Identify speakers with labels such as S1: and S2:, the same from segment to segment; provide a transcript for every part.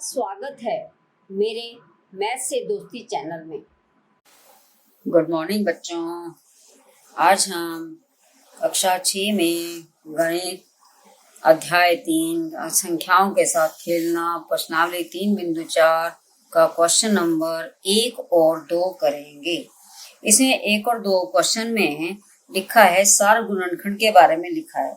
S1: स्वागत है मेरे मैथ से दोस्ती चैनल में।
S2: गुड मॉर्निंग बच्चों। आज हम कक्षा 6 में गणित अध्याय 3 संख्याओं के साथ खेलना प्रश्नावली 3.4 का क्वेश्चन नंबर 1 और 2 करेंगे। इसमें 1 और 2 क्वेश्चन में लिखा है सार गुणनखंड के बारे में लिखा है।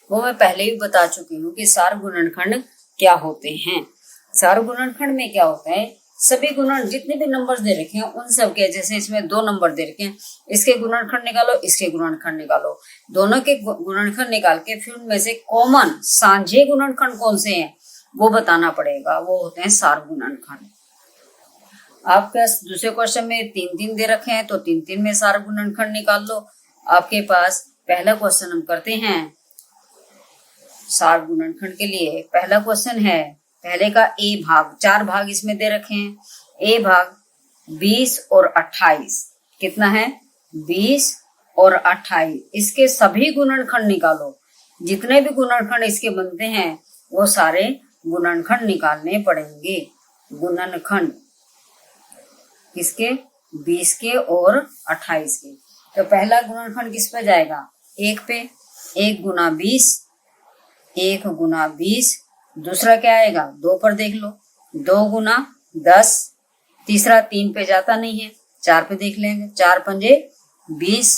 S2: वो मैं पहले भी बता चुकी हूँ कि सार गुणनखंड क्या होते हैं। सार गुणनखंड में क्या होता है, सभी गुणन जितने भी नंबर्स दे रखे हैं उन सब के, जैसे इसमें 2 नंबर दे रखे हैं, इसके गुणनखंड निकालो, इसके गुणनखंड निकालो, दोनों के गुणनखंड निकाल के फिर उनमें से कॉमन साझे गुणनखंड कौन से हैं वो बताना पड़ेगा। वो होते हैं सार गुणनखंड। आपके दूसरे क्वेश्चन में 3-3 दे रखे हैं तो 3-3 में सार गुणनखंड निकाल लो। आपके पास पहला क्वेश्चन हम करते हैं सार गुणनखंड के लिए। पहला क्वेश्चन है, पहले का ए भाग, 4 भाग इसमें दे रखे हैं। ए भाग 20 और 28 कितना है, 20 और 28। इसके सभी गुणनखंड निकालो, जितने भी गुणनखंड इसके बनते हैं वो सारे गुणनखंड निकालने पड़ेंगे। गुणनखंड किसके, 20 के और 28 के। तो पहला गुणनखंड किस पे जाएगा, 1 पे। 1 गुना 20, 1 गुना 20। दूसरा क्या आएगा, 2 पर देख लो, 2 गुना 10। तीसरा 3 पे जाता नहीं है, 4 पे देख लेंगे, 4 पंजे 20।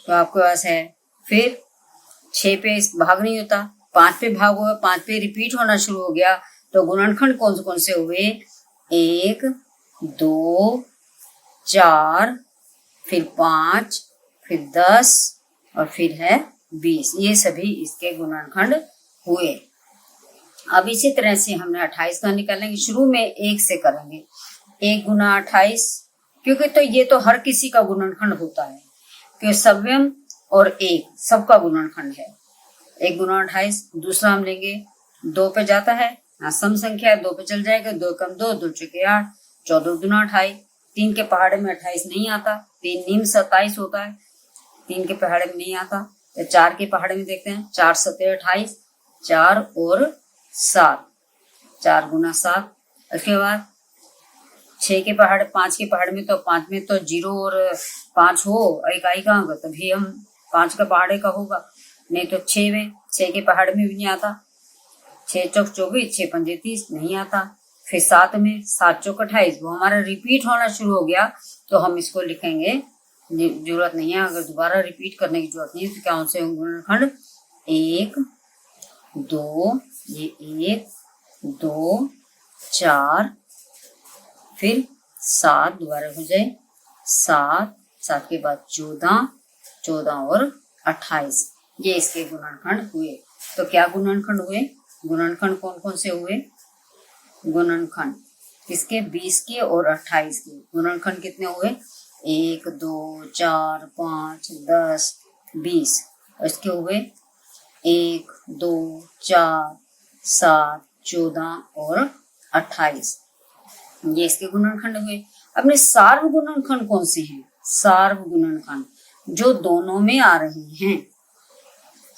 S2: तो आपके पास है। फिर 6 पे भाग नहीं होता, 5 पे भाग हुआ, 5 पे रिपीट होना शुरू हो गया। तो गुणनखंड कौन कौन से हुए, 1, 2, 4, फिर 5, फिर 10 और फिर है 20। ये सभी इसके गुणनखंड हुए। अब इसी तरह से हमने 28 का निकालेंगे। शुरू में 1 से करेंगे, 1 गुना 28, क्योंकि तो ये तो हर किसी का गुणनखंड होता है, क्योंकि सव्यम और 1 सबका गुणनखंड है। 1 गुना 28। दूसरा हम लेंगे, 2 पे जाता है, सम संख्या है, 2 पे चल जाएगा, 2 कम 2, 2 चौके 8, 14 गुना 28। 3 के पहाड़े में 28 नहीं आता, 3 नीम 27 होता है, 3 के पहाड़े में नहीं आता। तो 4 के पहाड़े में देखते हैं, 4 7 28, 4 और 7, 4 गुना 7। उसके बाद 6 के पहाड़, 5 के पहाड़ में तो 5 में तो 0 और 5 हो, इकाई का होगा तभी हम 5 का पहाड़े का होगा, नहीं तो 6 में, 6 के पहाड़ में भी नहीं आता। 6 चौक 24, 6 पंजे 30 नहीं आता। फिर 7 में, 7 चौक 28, वो हमारा रिपीट होना शुरू हो गया तो हम इसको लिखेंगे, जरूरत नहीं है, अगर दोबारा रिपीट करने की जरूरत नहीं है। तो क्या होंगे गुणनखंड, 1, 2, ये 1, 2, 4, फिर 7 दोबारा हो जाए, 7, 7 के बाद 14, 14 और 28। ये इसके गुणनखंड हुए। तो क्या गुणनखंड हुए, गुणनखंड कौन कौन से हुए, गुणनखंड किसके, 20 के और 28 के। गुणनखंड कितने हुए, 1, 2, 4, 5, 10, 20। इसके हुए 1, 2, 4, 7, 14 और 28। ये इसके गुणनखंड हुए। अपने सार्व गुणनखंड कौन से हैं, सार्व गुणनखंड जो दोनों में आ रहे हैं।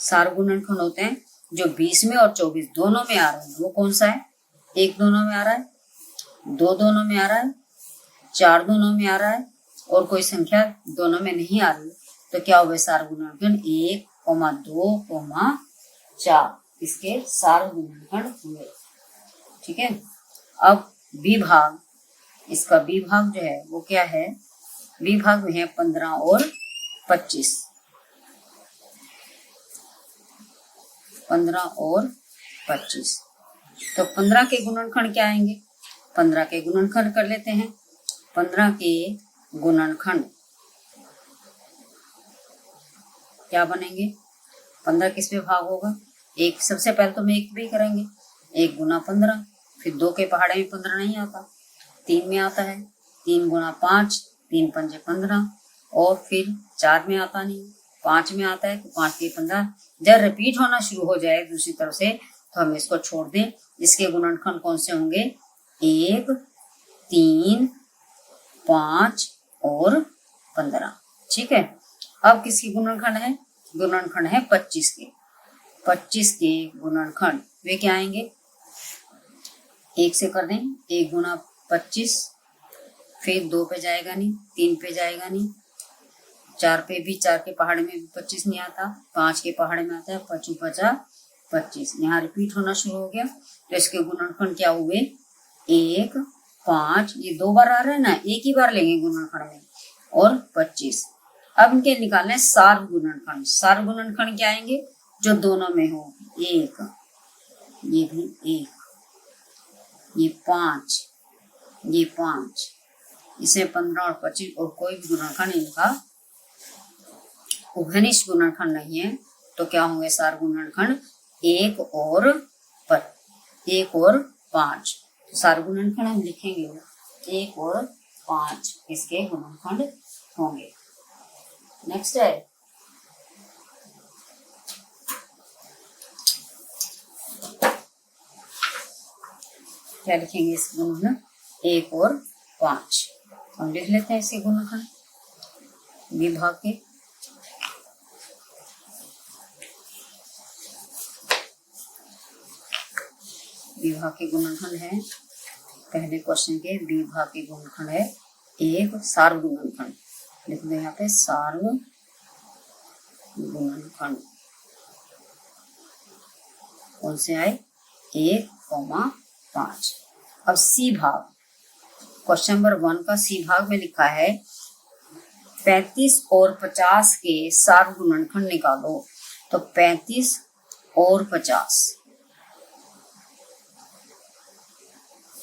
S2: सार्व गुणनखंड होते हैं जो 20 में और 24 दोनों में आ रहे हैं। वो कौन सा है, 1 दोनों में आ रहा है, 2 दोनों में आ रहा है, 4 दोनों में आ रहा है, और कोई संख्या दोनों में नहीं आ रही। तो क्या हुए सार्व गुणनखंड, 1, 2, 4 इसके सार्व गुणनखंड हुए। ठीक है। अब बी भाग, इसका बी भाग जो है वो क्या है, बी भाग में है 15 और 25। 15 और 25। तो 15 के गुणनखंड क्या आएंगे, 15 के गुणनखंड कर लेते हैं। 15 के गुणनखंड क्या बनेंगे, 15 किस में भाग होगा, 1। सबसे पहले तो हम 1 पे ही करेंगे, 1 गुना 15। फिर 2 के पहाड़े में 15 नहीं आता, 3 में आता है, 3 गुना 5, 3 पंजे 15, और फिर 4 में आता नहीं, 5 में आता है, तो 5 के 15। जब रिपीट होना शुरू हो जाए दूसरी तरफ से तो हम इसको छोड़ दें। इसके गुणनखंड कौन से होंगे, 1, 3, 5 और 15। ठीक है। अब किसकी गुणनखंड है, गुणनखंड है 25 के। 25 के गुणनखंड वे क्या आएंगे, 1 से कर दें, 1 गुना 25, फिर 2 पे जाएगा नहीं, 3 पे जाएगा नहीं, 4 पे भी, 4 के पहाड़े में भी 25 नहीं आता, 5 के पहाड़े में आता है 5 50 25। यहाँ रिपीट होना शुरू हो गया, तो इसके गुणनखंड क्या हुए? 1 5, ये 2 बार आ रहा है ना, एक ही बार लेंगे गुणनखंड में, और 25। अब इनके निकालने सार्व गुणनखंड। सार्व गुणनखंड क्या आएंगे? जो दोनों में हो, 1, ये भी 1, ये 5, ये 5, इसे 15 और 25, और कोई भी गुणनखंड इनका उभयनिष्ठ गुणनखंड नहीं है, तो क्या होंगे सार्व गुणनखंड? 1 और 5। तो सार्व गुणनखंड हम लिखेंगे 1 और 5 इसके गुणनखंड होंगे। नेक्स्ट है क्या लिखेंगे इस गुणनखंड? 1 और 5 हम लिख लेते हैं इसके गुणनखंड विभाग के। विभाग के गुणनखंड है, पहले क्वेश्चन के विभाग के गुणनखंड है 1 सार्व गुणनखंड। लिख दो यहाँ पे सार्व गुणनखंड कौन से आए? 1, 5। अब सी भाग, क्वेश्चन नंबर 1 का सी भाग में लिखा है 35 और 50 के सार्व गुणनखंड निकालो। तो 35 और 50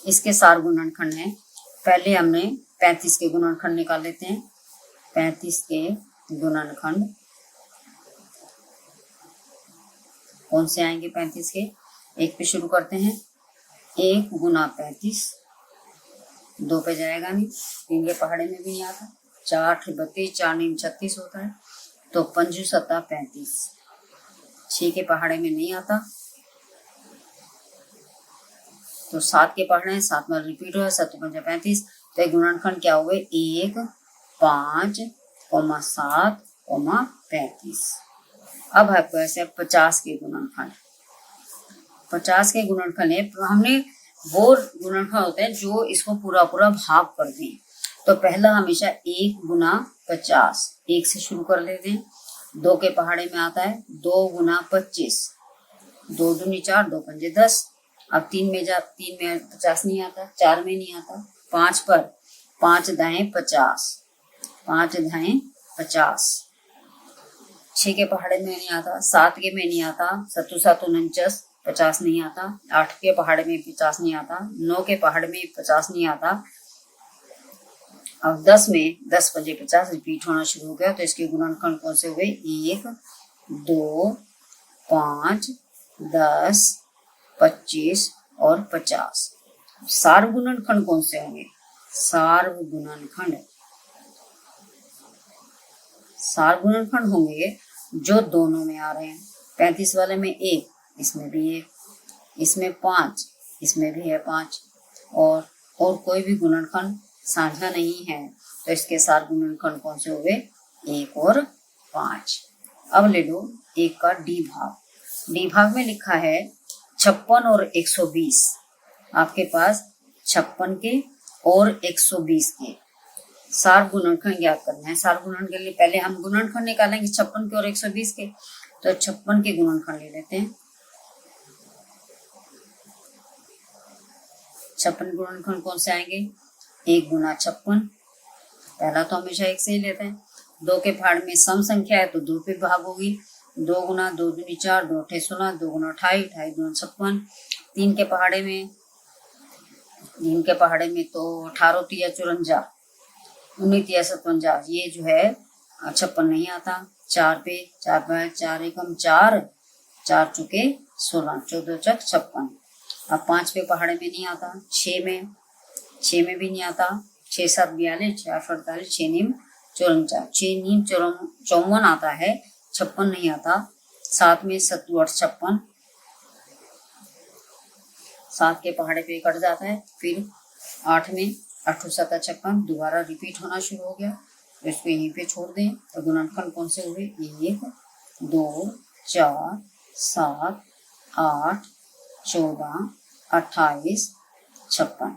S2: इसके सार्व गुणनखंड है। पहले हमने 35 के गुणनखंड निकाल लेते हैं। 35 के गुणनखंड कौन से आएंगे? 35 के 1 पे शुरू करते हैं। 1 गुना 35, 2 पे जाएगा नहीं, 3 के पहाड़े में भी नहीं आता, 4 32, 4 नीम 36 होता है, तो 5 7 35, 6 के पहाड़े में नहीं आता, तो 7 के पहाड़े हैं, 7 में रिपीट हुआ, 7 5 35। तो एक गुणनखंड क्या हुए? 1 5, 7, 35। अब आपको ऐसे 50 के गुणनखंड, 50 के गुणनखंड है, हमने वो गुणनखंड होते हैं जो इसको पूरा पूरा भाग कर दें। तो पहला हमेशा 1 गुना 50, 1 से शुरू कर लेते हैं। 2 के पहाड़े में आता है 2 गुना 25, 2 दूनी 4, 2 पंजे 10। अब 3 में 50 नहीं आता, 4 में नहीं आता, 5 पर 5 दाएं 50, 5 दाएं 50। 6 के पहाड़े में नहीं आता, 7 के में नहीं आता, 7 7 49, 50 नहीं आता, 8 के पहाड़े में 50 नहीं आता, 9 के पहाड़े में 50 नहीं आता। अब 10 में 10 पंजे 50 रिपीट होना शुरू हो गया, तो इसके गुणनखंड कौन से हुए? 1 2 5 10 25 और 50। सार्व गुणनखंड कौन से होंगे? सार्व गुणनखंड, सार्व गुणनखंड होंगे जो दोनों में आ रहे हैं। 35 वाले में 1, इसमें भी 1, इसमें 5, इसमें भी है 5, और कोई भी गुणनखंड साझा नहीं है, तो इसके सार्व गुणनखंड कौन से हुए? 1 और 5। अब ले लो 1 का डी भाग। डी भाग में लिखा है 56 और 120। आपके पास 56 के और 120 के सार्व गुणनखंड ज्ञात करना है। सार्व गुणनखंड के लिए पहले हम गुणनखंड निकालेंगे 56 के और 120 के, तो 56 के गुणनखंड ले लेते हैं। 56 गुणनखंड कौन से आएंगे? 1 गुना 56, पहला तो हमेशा 1 से ही लेते हैं। 2 के पहाड़ में सम संख्या है तो 2 पे भाग होगी, 2 गुना 2 दूनी 4, 2 अठे 16, 2 गुना 28, 28 गुना 56। 3 के पहाड़े में तो 18 तिया 54, 19 तिया 57, ये जो है 56 नहीं आता। 4 पे 4 5 4 एकम 4, 4 चुके 16, 14 चक 56। अब 5 पे पहाड़े में नहीं आता, 6 में भी नहीं आता, 6 7 42, 6 8 48, 6 नीम 54, 6 नीम 54 आता है, 56 नहीं आता। 7 में 7 8 56, 7 के पहाड़े पे कट जाता है। फिर 8 में 8 7 56 दोबारा रिपीट होना शुरू हो गया, तो इसको यहीं पे छोड़ दें। तो गुणनखंड कौन से हुए? 1 2 4 7 8 14 28 56।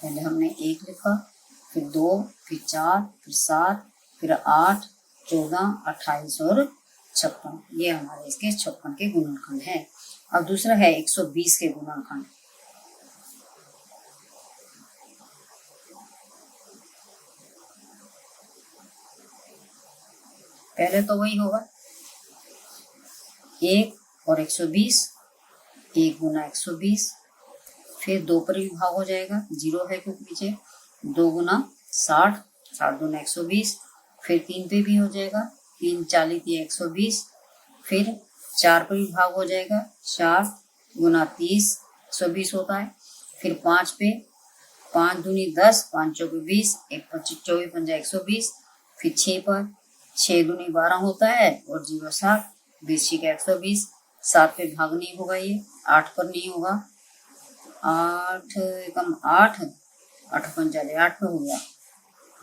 S2: पहले हमने 1 लिखा, फिर 2, फिर 4, फिर 7, फिर 8, 14, 28 और 56। ये हमारे इसके 56 के गुणनखंड है। अब दूसरा है 120 के गुणनखंड। पहले तो वही होगा 1 और 120, 1 गुना 120, फिर 2 पर भी भाग हो जाएगा, 0 है क्योंकि पीछे, 2 गुना 60, 60 गुना 120, फिर 3 पे भी हो जाएगा, 3 40 ये 120, फिर 4 पर भी भाग हो जाएगा, 4 गुना 30 120 होता है, फिर 5 पे, 5 दूनी 10, 5 चौके 20, 1 25 24 पंजा 120, फिर 6 पर, 6 दूनी 12 होता है और 0 7, 20 का 120, 7 पे भाग नहीं होगा, ये 8 पर नहीं होगा, 8 एकम 8, 8 पंजा 8 पे हो गया,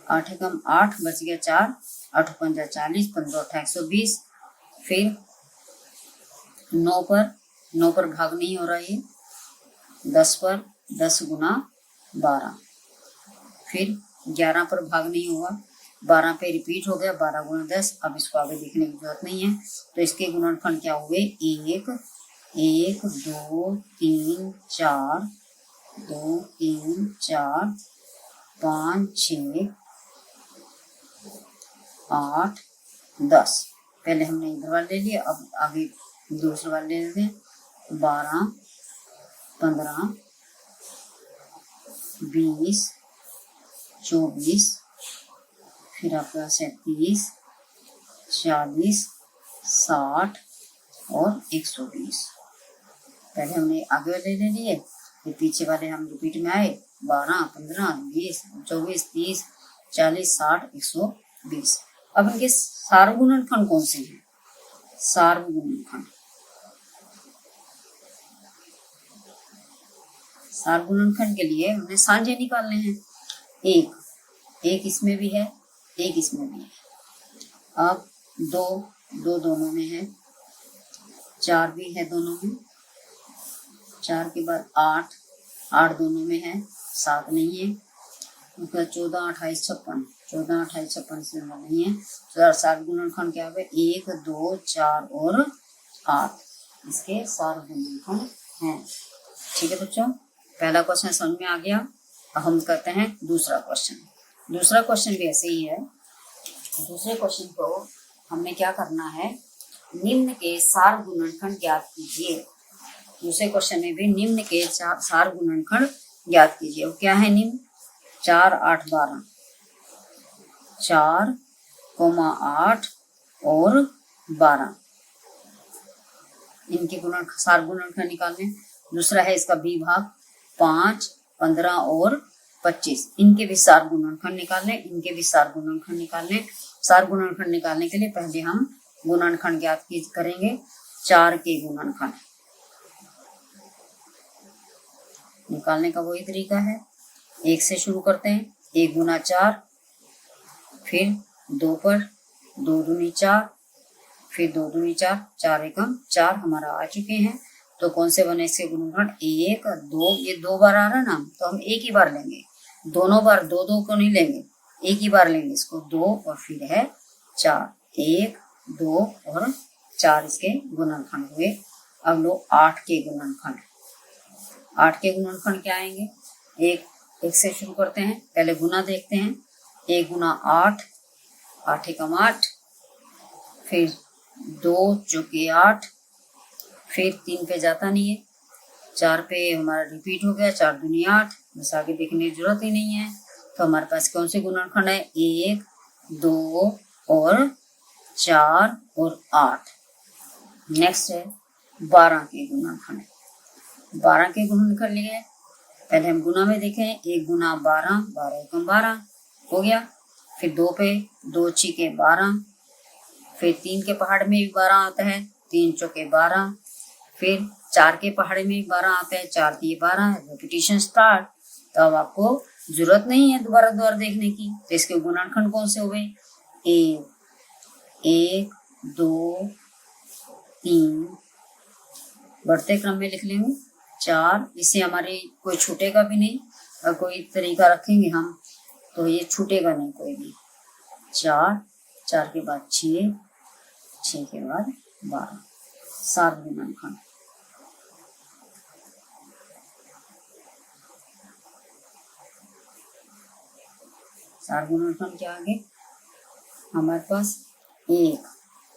S2: 8 एकम 8 बच गया 4, 8 पंजा 40, 15 8 120, फिर 9 पर भाग नहीं हो रहा ये, 10 पर, 10 गुना 12, फिर 11 पर भाग नहीं हुआ, 12 पे रिपीट हो गया, 12 गुना 10। अब इसको आगे देखने की जरूरत नहीं है, तो इसके गुणनखंड क्या हुए, 1 1 2 3 4, 2 3 4 5 6 8 10। पहले हमने इधर वाले ले लिया, अब आगे दूसरे वाले ले लेते हैं, 12 15 20 24, फिर आपके पास है 30 40 60 और 120। पहले हमने आगे वाले ले लिए, फिर पीछे वाले हम रिपीट में आए, 12 15 20 24 30 40 60 120। अब इनके सार्वगुणनखंड कौन से हैं, सार्वगुणनखंड, सार्वगुणनखंड के लिए हमने सांझे निकालने हैं, एक इसमें भी है, एक इसमें भी है। अब 2 दोनों में है, 4 भी है दोनों में, 4 के बाद 8 दोनों में है, 7 नहीं है, उसका 14 28 56, 14 28 56 इसमें नहीं है। तो सार्वगुणनखंड क्या है, 1 2 4 और 8 इसके सार्वगुणनखंड हैं। ठीक है बच्चों, पहला क्वेश्चन समझ में आ गया। अब हम करते हैं दूसरा क्वेश्चन। दूसरा क्वेश्चन भी ऐसे ही है। दूसरे क्वेश्चन को हमने क्या करना है, निम्न के सार्वगुणनखंड ज्ञात कीजिए। दूसरे क्वेश्चन में भी निम्न के सार्वगुणनखंड ज्ञात कीजिए। वो क्या है निम्न, 4 8 12, 4 8 और 12, इनके सार्वगुणनखंड निकालने। दूसरा है इसका बी भाग, 5 15 और 25, इनके भी सार्वगुणनखंड निकालने, इनके भी सार्वगुणनखंड निकालने। सार्वगुणनखंड निकालने के लिए पहले हम गुणनखंड ज्ञात करेंगे। 4 के गुणनखंड निकालने का वही तरीका है, 1 से शुरू करते हैं, 1 गुना 4, फिर 2 पर, 2 दूनी 4, फिर 2 दूनी 4, 4 एकम 4 हमारा आ चुके हैं। तो कौन से बने इसके गुणनखंड, 1 2, ये 2 बार आ रहा है ना, तो हम एक ही बार लेंगे, दोनों बार 2 2 को नहीं लेंगे, एक ही बार लेंगे इसको, 2 और फिर है 4, 1 2 और 4 इसके गुणनखंड हुए। अब लो 8 के गुणनखंड, 8 के गुणनखंड क्या आएंगे, एक से शुरू करते हैं, पहले गुना देखते हैं, 1 गुना 8, 8 एकम 8, फिर 2 चौके 8, फिर 3 पे जाता नहीं है, 4 पे हमारा रिपीट हो गया, 4 दूनी 8, बस आगे देखने की जरूरत ही नहीं है। तो हमारे पास कौन से गुणनखंड है, 1 2 और 4 और 8। नेक्स्ट है 12 के गुणनखंड, 12 के गुणनखंड लिए, पहले हम गुना में देखें, 1 गुना 12, 12 एकम 12 हो गया, फिर 2 पे, 2 छीके 12, फिर 3 के पहाड़ में भी 12 आता है, 3 चौके 12, फिर 4 के पहाड़े में 12 आते हैं, 4 3 12, रेपिटेशन स्टार्ट। तो अब आपको जरूरत नहीं है दोबारा देखने की। तो इसके गुणनखंड कौन से हुए, 1 2 3, बढ़ते क्रम में लिख लेंगे, 4, इससे हमारे कोई छूटेगा भी नहीं। और कोई तरीका रखेंगे हम तो ये छूटेगा नहीं कोई भी। 4, 4 के बाद 6, 6 के बाद 12, सार गुणनखंड। सार गुणनखंड क्या आगे हमारे पास 1,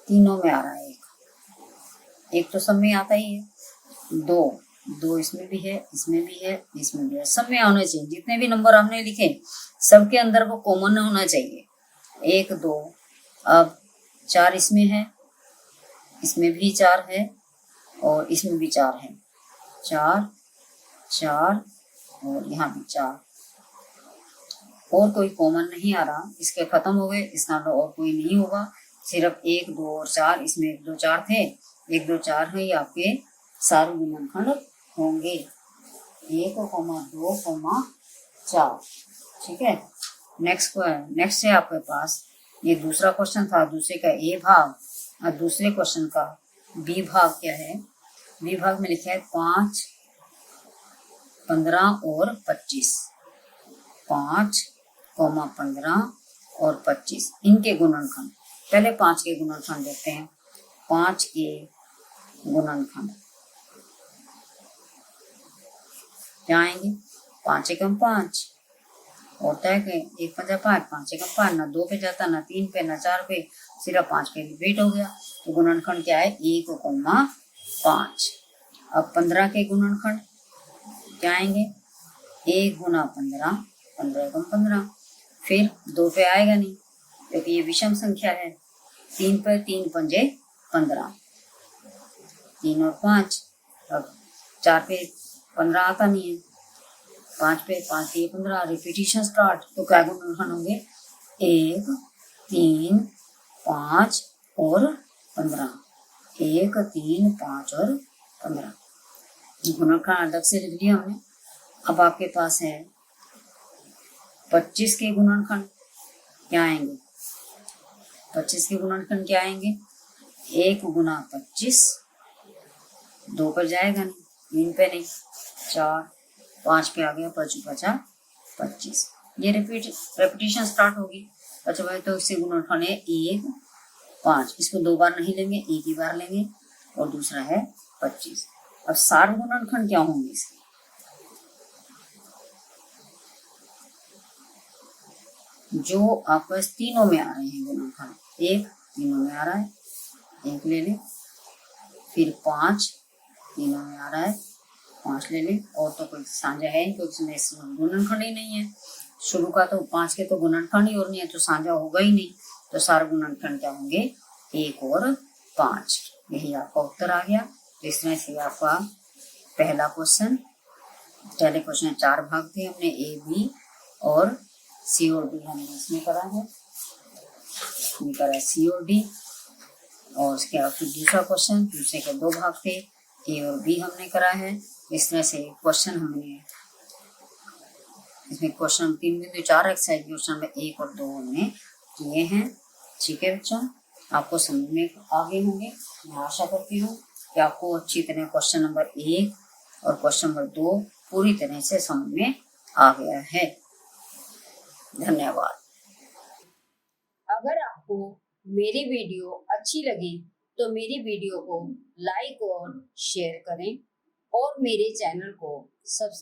S2: तीनों में आ रहा है। एक तो सब में आता ही है। 2 इसमें भी है, इसमें भी है, इसमें भी है, सब में होना चाहिए। जितने भी नंबर हमने लिखे सबके अंदर वो कॉमन होना चाहिए। 1, 2, अब 4 इसमें है, इसमें भी 4 है और इसमें भी 4 है। 4, 4 और यहाँ भी 4। और कोई कॉमन नहीं आ रहा, इसके खत्म हो गए। इसका और कोई नहीं होगा, सिर्फ 1, 2 और 4। इसमें 1, 2, 4 थे, 1, 2, 4 है, ये आपके सारे गुणनखंड होंगे। 1, 2, 4। ठीक है। नेक्स्ट है आपके पास, ये दूसरा क्वेश्चन था। दूसरे का ए भाग और दूसरे क्वेश्चन का बी भाग क्या है। बी भाग में लिखा है 5, 15 और 25। 5, 15 और 25 इनके गुणनखंड। पहले 5 के गुणनखंड देखते हैं। 5 के गुणनखंड क्या आएंगे। 5 एकम 5 होता है कि 1 5 5, 5 एकम 5, ना 2 पे जाता, ना 3 पे, ना 4 पे, सिर्फ 5 पे रिपीट हो गया। तो गुणनखंड क्या है 1,5। अब 15 के गुणनखंड क्या आएंगे। 1 गुना 15, 15 एकम 15। फिर 2 पे आएगा नहीं क्योंकि ये विषम संख्या है। 3 पे 3 पंजे 15, 3 और 5। अब 4 पे 15 आता नहीं है, 5 पे 5 ये 15, रिपीटिशन स्टार्ट। तो क्या गुणनखंड होंगे 1, 3, 5 और 15। 1, 3, 5 और 15 गुणनखंड अलग से लिख लिया हमने। अब आपके पास है 25 के गुणनखंड क्या आएंगे। 25 के गुणनखंड क्या आएंगे। 1 गुना 25, 2 पर जाएगा नहीं, 3 पे नहीं, 4, 5 पे आ गया, 5 5 25। ये रेपिटेशन स्टार्ट होगी। अच्छा भाई, तो इससे गुणनखंड है 1, 5। इसको 2 बार नहीं लेंगे, एक ही बार लेंगे और दूसरा है 25। अब सार गुणनखंड क्या होंगे इसके। जो आपस तीनों में आ रहे हैं गुणनखंड। 1 तीनों में आ रहा है, 1 ले ले। फिर 5 तीनों में आ रहा है, 5 ले ले। और तो कोई साझा है क्योंकि इसमें गुणनखंड ही नहीं है। शुरू का तो 5 के तो गुणनखंड ही और नहीं है, तो साझा होगा ही नहीं। तो सारे गुणनखंड क्या होंगे 1 और 5। यही आपका उत्तर आ गया। तो इस तरह से आपका पहला क्वेश्चन, पहले क्वेश्चन 4 भाग थे हमने, ए बी और सी और डी हमने इसमें करा है, सी और डी। और उसके बाद फिर दूसरा क्वेश्चन, दूसरे के 2 भाग थे, ए और बी हमने करा है। इस तरह से क्वेश्चन हमने इसमें क्वेश्चन 3.4 एक्सरसाइज क्वेश्चन नंबर 1 और 2 हमने किए हैं। ठीक है बच्चों, आपको समझ में आगे होंगे। मैं आशा करती हूँ कि आपको अच्छी तरह क्वेश्चन नंबर 1 और क्वेश्चन नंबर 2 पूरी तरह से समझ में आ गया है। धन्यवाद।
S1: अगर आपको मेरी वीडियो अच्छी लगी तो मेरी वीडियो को लाइक और शेयर करें और मेरे चैनल को सब्सक्राइब